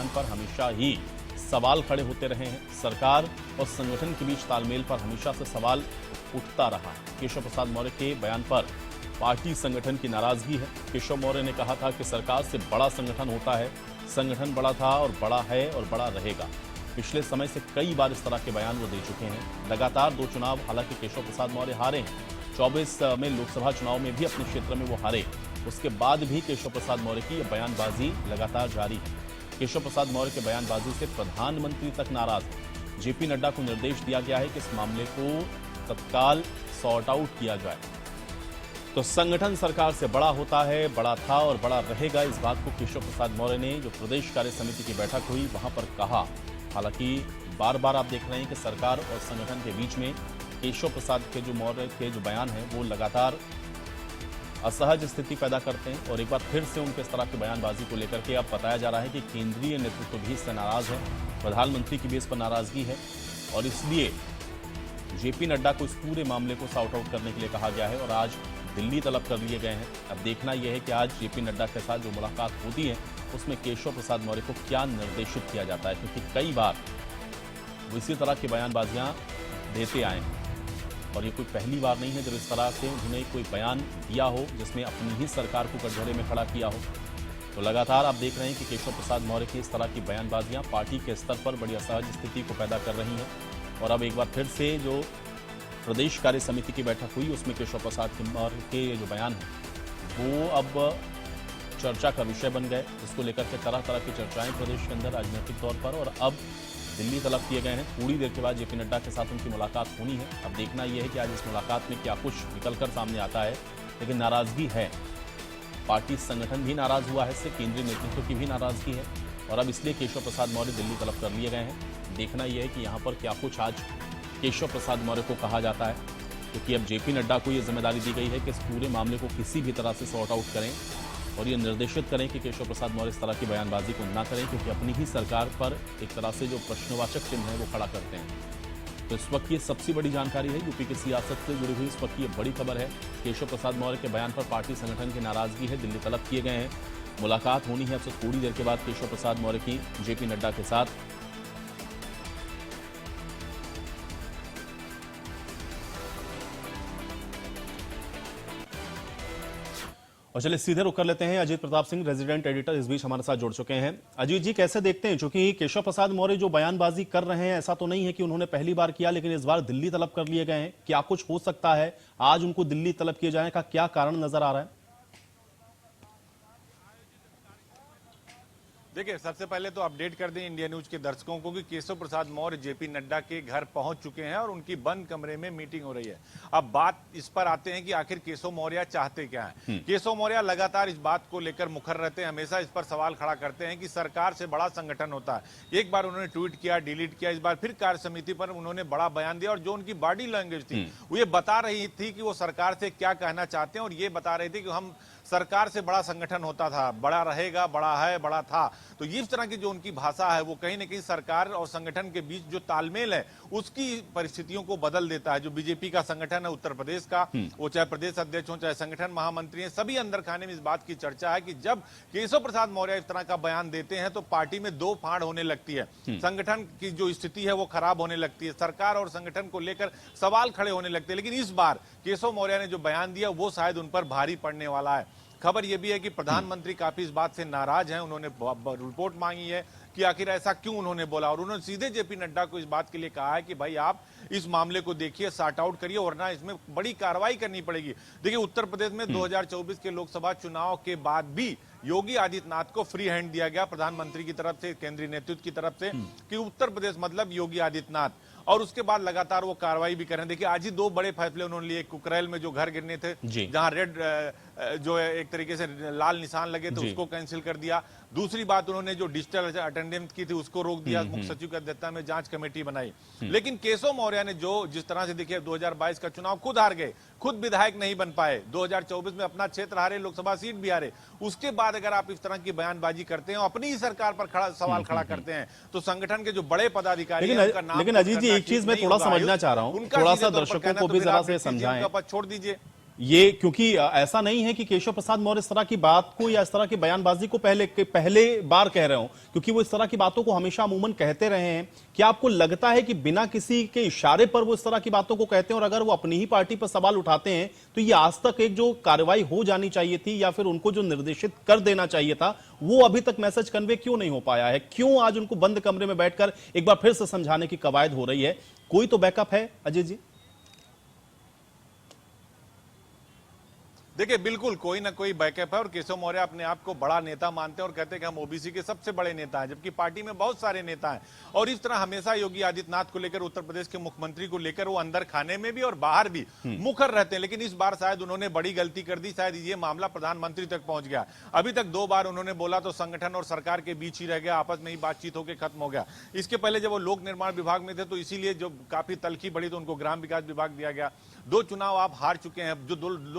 बयान पर हमेशा ही सवाल खड़े होते रहे हैं। सरकार और संगठन के बीच तालमेल पर हमेशा से सवाल उठता रहा। केशव प्रसाद मौर्य के बयान पर पार्टी संगठन की नाराजगी है। केशव मौर्य ने कहा था कि सरकार से बड़ा संगठन होता है, संगठन बड़ा था और बड़ा है और बड़ा रहेगा। पिछले समय से कई बार इस तरह के बयान वो दे चुके हैं। लगातार 2 चुनाव हालांकि केशव प्रसाद मौर्य हारे हैं। 24 में लोकसभा चुनाव में भी अपने क्षेत्र में वो हारे, उसके बाद भी केशव प्रसाद मौर्य की यह बयानबाजी लगातार जारी है। केशव प्रसाद मौर्य के बयानबाजी से प्रधानमंत्री तक नाराज है। जेपी नड्डा को निर्देश दिया गया है कि इस मामले को तत्काल सॉर्ट आउट किया जाए। तो संगठन सरकार से बड़ा होता है, बड़ा था और बड़ा रहेगा, इस बात को केशव प्रसाद मौर्य ने जो प्रदेश कार्य समिति की बैठक हुई वहां पर कहा। हालांकि बार बार आप देख रहे हैं कि सरकार और संगठन के बीच में केशव प्रसाद के जो मौर्य के जो बयान हैं वो लगातार असहज स्थिति पैदा करते हैं और एक बार फिर से उनके इस तरह की बयानबाजी को लेकर के अब बताया जा रहा है कि केंद्रीय नेतृत्व भी इससे नाराज है, प्रधानमंत्री की भी इस पर नाराजगी है और इसलिए जेपी नड्डा को इस पूरे मामले को सॉर्ट आउट करने के लिए कहा गया है और आज दिल्ली तलब कर लिए गए हैं। अब देखना यह है कि आज जेपी नड्डा के साथ जो मुलाकात होती है उसमें केशव प्रसाद मौर्य को क्या निर्देशित किया जाता है, क्योंकि कई बार वो इसी तरह की बयानबाजियां देते आए हैं और ये कोई पहली बार नहीं है जब इस तरह से उन्होंने कोई बयान दिया हो जिसमें अपनी ही सरकार को कटघरे में खड़ा किया हो। तो लगातार आप देख रहे हैं कि केशव प्रसाद मौर्य की इस तरह की बयानबाजियां पार्टी के स्तर पर बड़ी असहज स्थिति को पैदा कर रही हैं और अब एक बार फिर से जो प्रदेश कार्य समिति की बैठक हुई उसमें केशव प्रसाद मौर्य के जो बयान है वो अब चर्चा का विषय बन गए। इसको लेकर के तरह तरह की चर्चाएं प्रदेश के अंदर राजनीतिक तौर पर और अब दिल्ली तलब किए गए हैं। थोड़ी देर के बाद जेपी नड्डा के साथ उनकी मुलाकात होनी है। अब देखना यह है कि आज इस मुलाकात में क्या कुछ निकलकर सामने आता है, लेकिन नाराजगी है, पार्टी संगठन भी नाराज हुआ है, इससे केंद्रीय नेतृत्व की भी नाराजगी है और अब इसलिए केशव प्रसाद मौर्य दिल्ली तलब कर लिए गए हैं। देखना यह है कि यहाँ पर क्या कुछ आज केशव प्रसाद मौर्य को कहा जाता है, क्योंकि अब जेपी नड्डा को यह जिम्मेदारी दी गई है कि इस पूरे मामले को किसी भी तरह से सॉर्ट आउट करें और ये निर्देशित करें कि केशव प्रसाद मौर्य इस तरह की बयानबाजी को ना करें, क्योंकि अपनी ही सरकार पर एक तरह से जो प्रश्नवाचक चिन्ह है वो खड़ा करते हैं। तो इस वक्त ये सबसे बड़ी जानकारी है, यूपी की सियासत से जुड़ी हुई इस वक्त ये बड़ी खबर है। केशव प्रसाद मौर्य के बयान पर पार्टी संगठन की नाराजगी है, दिल्ली तलब किए गए हैं, मुलाकात होनी है अब से थोड़ी देर के बाद केशव प्रसाद मौर्य की जेपी नड्डा के साथ। और चलिए सीधे रुक कर लेते हैं, अजीत प्रताप सिंह रेजिडेंट एडिटर इस बीच हमारे साथ जुड़ चुके हैं। अजीत जी, कैसे देखते हैं, क्योंकि केशव प्रसाद मौर्य जो बयानबाजी कर रहे हैं ऐसा तो नहीं है कि उन्होंने पहली बार किया, लेकिन इस बार दिल्ली तलब कर लिए गए हैं, क्या कुछ हो सकता है आज उनको दिल्ली तलब किए जाने का क्या कारण नजर आ रहा है? देखिए, सबसे पहले तो अपडेट कर दें इंडिया न्यूज के दर्शकों को कि केशव प्रसाद मौर्य जेपी नड्डा के घर पहुंच चुके हैं और उनकी बंद कमरे में मीटिंग हो रही है। अब बात इस पर आते हैं कि आखिर केशव मौर्य चाहते क्या हैं। केशव मौर्य लगातार इस बात को लेकर मुखर रहते हैं, हमेशा इस पर सवाल खड़ा करते हैं कि सरकार से बड़ा संगठन होता है। एक बार उन्होंने ट्वीट किया, डिलीट किया, इस बार फिर कार्य समिति पर उन्होंने बड़ा बयान दिया और जो उनकी बॉडी लैंग्वेज थी वो ये बता रही थी कि वो सरकार से क्या कहना चाहते हैं और ये बता रहे थे कि हम सरकार से बड़ा संगठन होता था, बड़ा रहेगा, बड़ा है, बड़ा था। तो इस तरह की जो उनकी भाषा है वो कहीं ना कहीं सरकार और संगठन के बीच जो तालमेल है उसकी परिस्थितियों को बदल देता है। जो बीजेपी का संगठन है उत्तर प्रदेश का, वो चाहे प्रदेश अध्यक्ष हो चाहे संगठन महामंत्री हैं, सभी अंदर खाने में इस बात की चर्चा है कि जब केशव प्रसाद मौर्य इस तरह का बयान देते हैं तो पार्टी में दो फाड़ होने लगती है, संगठन की जो स्थिति है वो खराब होने लगती है, सरकार और संगठन को लेकर सवाल खड़े होने लगते हैं। लेकिन इस बार केशव मौर्य ने जो बयान दिया वो शायद उन पर भारी पड़ने वाला है। खबर यह भी है कि प्रधानमंत्री काफी इस बात से नाराज हैं, उन्होंने रिपोर्ट मांगी है कि आखिर ऐसा क्यों उन्होंने बोला और उन्होंने सीधे जेपी नड्डा को इस बात के लिए कहा है कि भाई आप इस मामले को देखिए, सॉर्ट आउट करिए वरना इसमें बड़ी कार्रवाई करनी पड़ेगी। देखिए, उत्तर प्रदेश में 2024 के लोकसभा चुनाव के बाद भी योगी आदित्यनाथ को फ्री हैंड दिया गया प्रधानमंत्री की तरफ से, केंद्रीय नेतृत्व की तरफ से कि उत्तर प्रदेश मतलब योगी आदित्यनाथ, और उसके बाद लगातार वो कार्रवाई भी कर रहे हैं। देखिए, आज ही दो बड़े फैसले उन्होंने लिए, कुकरेल में जो घर गिरने थे जहां रेड जो एक तरीके से लाल निशान लगे थे उसको कैंसिल कर दिया। दूसरी बात, उन्होंने जो डिजिटल अटेंडेंस की थी उसको रोक दिया, मुख्य सचिव की अध्यक्षता में जांच कमेटी बनाई। लेकिन केशव मौर्य ने जो जिस तरह से देखिए 2022 का चुनाव खुद हार गए, खुद विधायक नहीं बन पाए, 2024 में अपना क्षेत्र हारे, लोकसभा सीट भी हारे, उसके बाद अगर आप इस तरह की बयानबाजी करते हैं, अपनी ही सरकार पर सवाल खड़ा करते हैं तो संगठन के जो बड़े पदाधिकारी हैं उनका नाम, लेकिन अजीत जी एक चीज मैं थोड़ा समझना चाह रहा हूँ, थोड़ा सा दर्शकों को भी जरा से समझाएं। छोड़ दीजिए। ये क्योंकि ऐसा नहीं है कि केशव प्रसाद मौर्य इस तरह की बात को या इस तरह की बयानबाजी को पहले बार कह रहे हो, क्योंकि वो इस तरह की बातों को हमेशा अमूमन कहते रहे हैं। क्या आपको लगता है कि बिना किसी के इशारे पर वो इस तरह की बातों को कहते हैं, और अगर वो अपनी ही पार्टी पर सवाल उठाते हैं तो ये आज तक एक जो कार्रवाई हो जानी चाहिए थी या फिर उनको जो निर्देशित कर देना चाहिए था, वो अभी तक मैसेज कन्वे क्यों नहीं हो पाया है? क्यों आज उनको बंद कमरे में बैठकर एक बार फिर से समझाने की कवायद हो रही है? कोई तो बैकअप है अजय जी? देखिए, बिल्कुल कोई ना कोई बैकअप है और केशव मौर्य अपने आप को बड़ा नेता मानते हैं और कहते हैं कि हम ओबीसी के सबसे बड़े नेता हैं, जबकि पार्टी में बहुत सारे नेता हैं। और इस तरह हमेशा योगी आदित्यनाथ को लेकर, उत्तर प्रदेश के मुख्यमंत्री को लेकर वो अंदर खाने में भी और बाहर भी मुखर रहते हैं। लेकिन इस बार शायद उन्होंने बड़ी गलती कर दी, शायद ये मामला प्रधानमंत्री तक पहुंच गया। अभी तक 2 बार उन्होंने बोला तो संगठन और सरकार के बीच ही रह गया, आपस में ही बातचीत होकर खत्म हो गया। इसके पहले जब वो लोक निर्माण विभाग में थे तो इसीलिए जो काफी तल्खी बढ़ी तो उनको ग्राम विकास विभाग दिया गया। 2 चुनाव आप हार चुके हैं। जो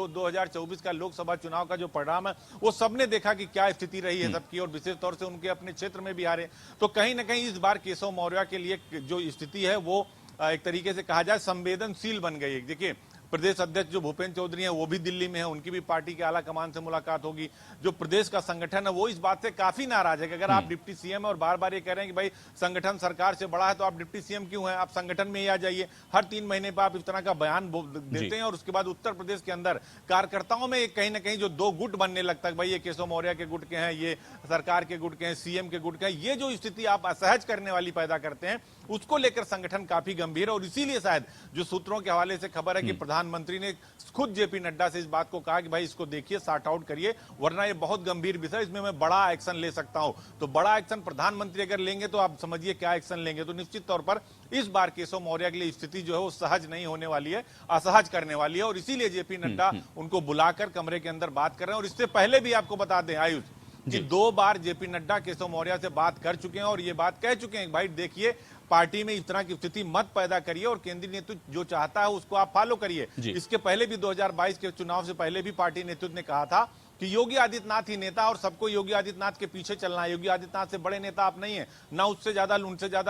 2024 का लोकसभा चुनाव का जो परिणाम है वो सबने देखा कि क्या स्थिति रही है सबकी, और विशेष तौर से उनके अपने क्षेत्र में भी हारे। तो कहीं ना कहीं इस बार केशव मौर्य के लिए जो स्थिति है वो एक तरीके से कहा जाए संवेदनशील बन गई है। देखिए, प्रदेश अध्यक्ष जो भूपेंद्र चौधरी हैं वो भी दिल्ली में है, उनकी भी पार्टी के आला कमान से मुलाकात होगी। जो प्रदेश का संगठन है वो इस बात से काफी नाराज है कि अगर आप डिप्टी सीएम है और बार बार ये कह रहे हैं कि भाई संगठन सरकार से बड़ा है तो आप डिप्टी सीएम क्यों हैं, आप संगठन में ही आ जाइए। हर 3 महीने पर आप इस तरह का बयान देते हैं और उसके बाद उत्तर प्रदेश के अंदर कार्यकर्ताओं में कहीं ना कहीं जो 2 गुट बनने लगता है, भाई ये केशव मौर्य के गुट के हैं, ये सरकार के गुट के हैं, सीएम के गुट के हैं। ये जो स्थिति आप असहज करने वाली पैदा करते हैं उसको लेकर संगठन काफी गंभीर है। और इसीलिए शायद जो सूत्रों के हवाले से खबर है कि प्रधानमंत्री ने खुद जेपी नड्डा से इस बात को कहा कि भाई इसको देखिए, सॉर्ट आउट करिए, वरना ये बहुत गंभीर विषय, इसमें मैं बड़ा एक्शन ले सकता हूं। तो बड़ा एक्शन प्रधानमंत्री अगर लेंगे तो आप समझिए क्या एक्शन लेंगे। तो निश्चित तौर पर इस बार केशव मौर्य के लिए स्थिति जो है वो सहज नहीं होने वाली है, असहज करने वाली है। और इसीलिए जेपी नड्डा उनको बुलाकर कमरे के अंदर बात कर रहे हैं। और इससे पहले भी आपको बता दें आयुष कि 2 बार जेपी नड्डा केशव मौर्य से बात कर चुके हैं और ये बात कह चुके हैं भाई देखिए, पार्टी में इस तरह की स्थिति मत पैदा करिए और केंद्रीय नेतृत्व जो चाहता है उसको आप फॉलो करिए। इसके पहले भी 2022 के चुनाव से पहले भी पार्टी नेतृत्व ने कहा था कि योगी आदित्यनाथ ही नेता और सबको योगी आदित्यनाथ के पीछे चलना है। योगी आदित्यनाथ से बड़े नेता आप नहीं है, ना उससे ज्यादा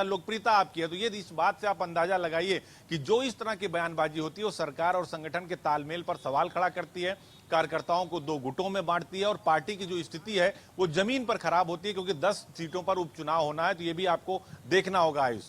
लोकप्रियता आपकी है। तो ये इस बात से आप अंदाजा लगाइए कि जो इस तरह की बयानबाजी होती है वो सरकार और संगठन के तालमेल पर सवाल खड़ा करती है, कार्यकर्ताओं को 2 गुटों में बांटती है और पार्टी की जो स्थिति है वो जमीन पर खराब होती है, क्योंकि 10 सीटों पर उपचुनाव होना है। तो ये भी आपको देखना होगा आयुष।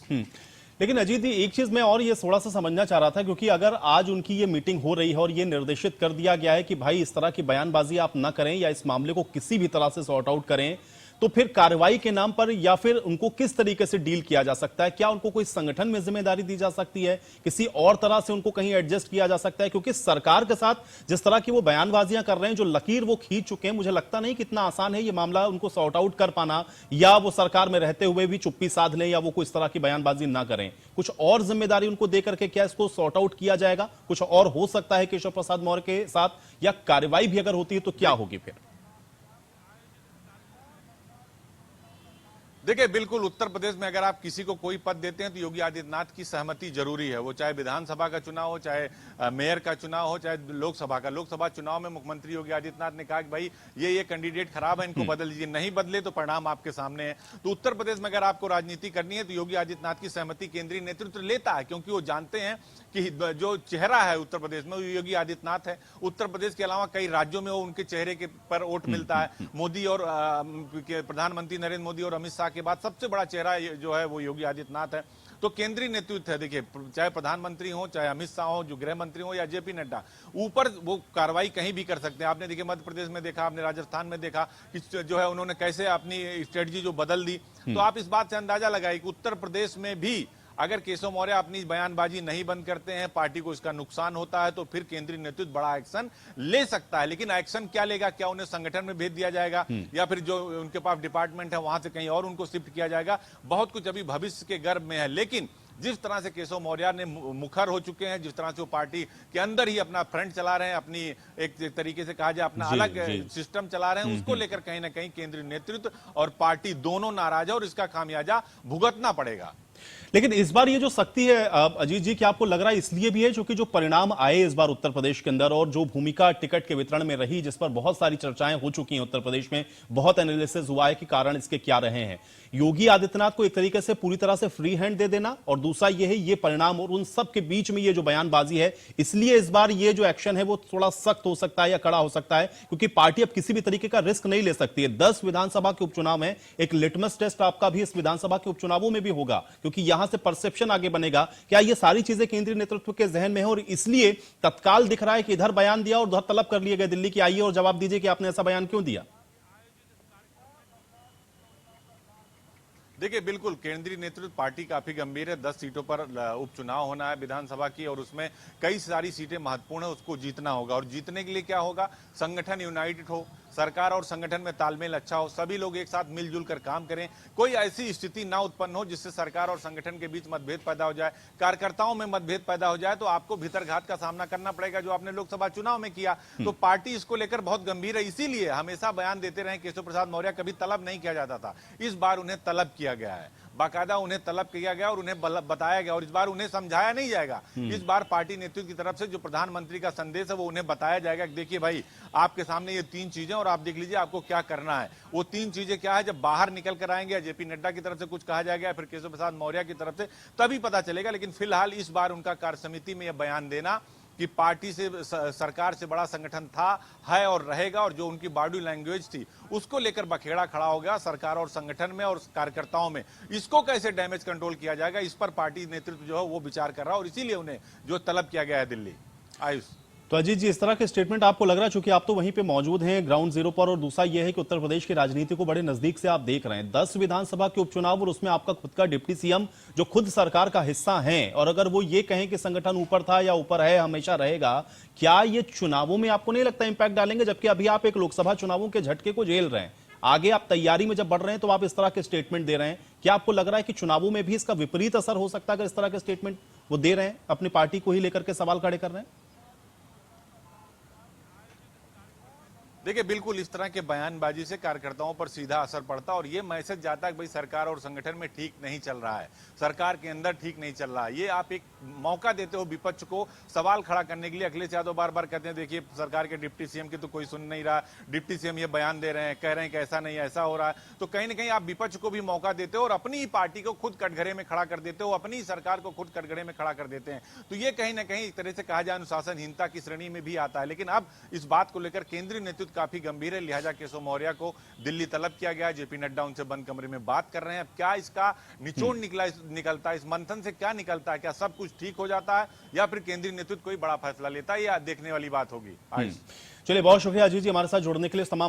लेकिन अजीत जी, एक चीज मैं और ये थोड़ा सा समझना चाह रहा था, क्योंकि अगर आज उनकी ये मीटिंग हो रही है और ये निर्देशित कर दिया गया है कि भाई इस तरह की बयानबाजी आप ना करें या इस मामले को किसी भी तरह से सॉर्ट आउट करें, तो फिर कार्रवाई के नाम पर या फिर उनको किस तरीके से डील किया जा सकता है? क्या उनको कोई संगठन में जिम्मेदारी दी जा सकती है? किसी और तरह से उनको कहीं एडजस्ट किया जा सकता है? क्योंकि सरकार के साथ जिस तरह की वो बयानबाजियां कर रहे हैं, जो लकीर वो खींच चुके हैं, मुझे लगता नहीं कितना आसान है ये मामला उनको सॉर्ट आउट कर पाना, या वो सरकार में रहते हुए भी चुप्पी साध लें या वो कोई इस तरह की बयानबाजी ना करें। कुछ और जिम्मेदारी उनको दे करके क्या इसको सॉर्ट आउट किया जाएगा? कुछ और हो सकता है केशव प्रसाद मौर्य के साथ, या कार्रवाई भी अगर होती है तो क्या होगी फिर? देखिए, बिल्कुल उत्तर प्रदेश में अगर आप किसी को कोई पद देते हैं तो योगी आदित्यनाथ की सहमति जरूरी है। वो चाहे विधानसभा का चुनाव हो, चाहे मेयर का चुनाव हो, चाहे लोकसभा का। लोकसभा चुनाव में मुख्यमंत्री योगी आदित्यनाथ ने कहा कि भाई ये कैंडिडेट खराब है, इनको बदल दीजिए। नहीं बदले तो परिणाम आपके सामने है। तो उत्तर प्रदेश में अगर आपको राजनीति करनी है तो योगी आदित्यनाथ की सहमति केंद्रीय नेतृत्व लेता है, क्योंकि वो जानते हैं कि जो चेहरा है उत्तर प्रदेश में वो योगी आदित्यनाथ है। उत्तर प्रदेश के अलावा कई राज्यों में वो उनके चेहरे के पर वोट मिलता है। मोदी और प्रधानमंत्री नरेंद्र मोदी और अमित शाह के बाद सबसे बड़ा चेहरा जो है वो योगी आदित्यनाथ है। तो केंद्रीय नेतृत्व है, देखिए चाहे प्रधानमंत्री हो, चाहे अमित शाह हो, जो गृह मंत्री हो, या जेपी नड्डा, ऊपर वो कार्रवाई कहीं भी कर सकते हैं। आपने देखिए मध्य प्रदेश में देखा, आपने राजस्थान में देखा कि जो है उन्होंने कैसे अपनी स्ट्रेटजी जो बदल दी। तो आप इस बात से अंदाजा लगाइए कि उत्तर प्रदेश में भी अगर केशव मौर्य अपनी बयानबाजी नहीं बंद करते हैं, पार्टी को इसका नुकसान होता है, तो फिर केंद्रीय नेतृत्व बड़ा एक्शन ले सकता है। लेकिन एक्शन क्या लेगा? क्या उन्हें संगठन में भेज दिया जाएगा या फिर जो उनके पास डिपार्टमेंट है वहां से कहीं और उनको शिफ्ट किया जाएगा? बहुत कुछ अभी भविष्य के गर्भ में है। लेकिन जिस तरह से केशव मौर्य ने मुखर हो चुके हैं, जिस तरह से वो पार्टी के अंदर ही अपना फ्रंट चला रहे हैं, अपनी एक तरीके से कहा जाए अपना अलग सिस्टम चला रहे हैं, उसको लेकर कहीं ना कहीं केंद्रीय नेतृत्व और पार्टी दोनों नाराज है और इसका खामियाजा भुगतना पड़ेगा। लेकिन इस बार ये जो सख्ती है अजीत जी, क्या आपको लग रहा है इसलिए भी है क्योंकि जो परिणाम आए इस बार उत्तर प्रदेश के अंदर और जो भूमिका टिकट के वितरण में रही, जिस पर बहुत सारी चर्चाएं हो चुकी हैं उत्तर प्रदेश में, बहुत एनालिसिस हुआ है कि कारण इसके क्या रहे हैं। योगी आदित्यनाथ को एक तरीके से पूरी तरह से फ्री हैंड दे देना, और दूसरा ये है ये परिणाम, और उन सब के बीच में ये जो बयानबाजी है, इसलिए इस बार ये जो एक्शन है वो थोड़ा सख्त हो सकता है या कड़ा हो सकता है, क्योंकि पार्टी अब किसी भी तरीके का रिस्क नहीं ले सकती है। 10 विधानसभा के उपचुनाव में एक लिटमस टेस्ट आपका भी इस विधानसभा के उपचुनावों में भी होगा, क्योंकि यहां से परसेप्शन आगे बनेगा। क्या ये सारी चीजें केंद्रीय नेतृत्व के जहन में है और इसलिए तत्काल दिख रहा है कि इधर बयान दिया और उधर तलब कर लिए गए दिल्ली की, आइए और जवाब दीजिए कि आपने ऐसा बयान क्यों दिया? देखिए, बिल्कुल केंद्रीय नेतृत्व पार्टी काफी गंभीर है। 10 सीटों पर उपचुनाव होना है विधानसभा की, और उसमें कई सारी सीटें महत्वपूर्ण है, उसको जीतना होगा। और जीतने के लिए क्या होगा? संगठन यूनाइटेड हो, सरकार और संगठन में तालमेल अच्छा हो, सभी लोग एक साथ मिलजुल कर काम करें, कोई ऐसी स्थिति ना उत्पन्न हो जिससे सरकार और संगठन के बीच मतभेद पैदा हो जाए, कार्यकर्ताओं में मतभेद पैदा हो जाए, तो आपको भीतरघात का सामना करना पड़ेगा, जो आपने लोकसभा चुनाव में किया। तो पार्टी इसको लेकर बहुत गंभीर है, इसीलिए हमेशा बयान देते रहे केशव प्रसाद मौर्य, कभी तलब नहीं किया जाता था। इस बार उन्हें तलब किया गया है, बाकायदा उन्हें तलब किया गया और उन्हें बताया गया, और इस बार उन्हें समझाया नहीं जाएगा। इस बार पार्टी नेतृत्व की तरफ से जो प्रधानमंत्री का संदेश है वो उन्हें बताया जाएगा कि देखिए भाई, आपके सामने ये 3 चीजें और आप देख लीजिए आपको क्या करना है। वो 3 चीजें क्या है, जब बाहर निकल कर आएंगे या जेपी नड्डा की तरफ से कुछ कहा जाएगा, फिर केशव प्रसाद मौर्य की तरफ से, तभी पता चलेगा। लेकिन फिलहाल इस बार उनका कार्य समिति में यह बयान देना कि पार्टी से सरकार से बड़ा संगठन था, है और रहेगा, और जो उनकी बॉडी लैंग्वेज थी उसको लेकर बखेड़ा खड़ा हो गया सरकार और संगठन में और कार्यकर्ताओं में। इसको कैसे डैमेज कंट्रोल किया जाएगा, इस पर पार्टी नेतृत्व जो है वो विचार कर रहा है, और इसीलिए उन्हें जो तलब किया गया है दिल्ली। आयुष, तो अजीत जी, इस तरह के स्टेटमेंट आपको लग रहा है, चूंकि आप तो वहीं पे मौजूद हैं ग्राउंड जीरो पर, और दूसरा यह है कि उत्तर प्रदेश की राजनीति को बड़े नजदीक से आप देख रहे हैं, 10 विधानसभा के उपचुनाव और उसमें आपका खुद का डिप्टी सीएम जो खुद सरकार का हिस्सा हैं, और अगर वो ये कहें कि संगठन ऊपर था या ऊपर है, हमेशा रहेगा, क्या ये चुनावों में आपको नहीं लगता इंपैक्ट डालेंगे? जबकि अभी आप एक लोकसभा चुनावों के झटके को झेल रहे हैं, आगे आप तैयारी में जब बढ़ रहे हैं तो आप इस तरह के स्टेटमेंट दे रहे हैं। क्या आपको लग रहा है कि चुनावों में भी इसका विपरीत असर हो सकता है, अगर इस तरह के स्टेटमेंट वो दे रहे हैं, अपनी पार्टी को ही लेकर के सवाल खड़े कर रहे हैं? देखिए, बिल्कुल इस तरह के बयानबाजी से कार्यकर्ताओं पर सीधा असर पड़ता है, और ये मैसेज जाता है कि भाई सरकार और संगठन में ठीक नहीं चल रहा है, सरकार के अंदर ठीक नहीं चल रहा है। ये आप एक मौका देते हो विपक्ष को सवाल खड़ा करने के लिए। अखिलेश यादव बार बार कहते हैं देखिए सरकार के डिप्टी सीएम की तो कोई सुन नहीं रहा, डिप्टी सीएम ये बयान दे रहे हैं, कह रहे हैं कि ऐसा नहीं ऐसा हो रहा है। तो कहीं ना कहीं आप विपक्ष को भी मौका देते हो और अपनी ही पार्टी को खुद कटघरे में खड़ा कर देते हो, अपनी ही सरकार को खुद कटघरे में खड़ा कर देते हैं। तो ये कहीं ना कहीं एक तरह से कहा जाए अनुशासनहीनता की श्रेणी में भी आता है। लेकिन अब इस बात को लेकर केंद्रीय नेतृत्व काफी गंभीर है, लिहाजा केशव मौर्य को दिल्ली तलब किया गया। जेपी नड्डा उनसे बंद कमरे में बात कर रहे हैं। अब क्या इसका निचोड़ निकलता है, इस मंथन से क्या निकलता है, क्या सब कुछ ठीक हो जाता है या फिर केंद्रीय नेतृत्व कोई बड़ा फैसला लेता है, या देखने वाली बात होगी। चलिए, बहुत शुक्रिया अजीत जी हमारे साथ जुड़ने के लिए। तमाम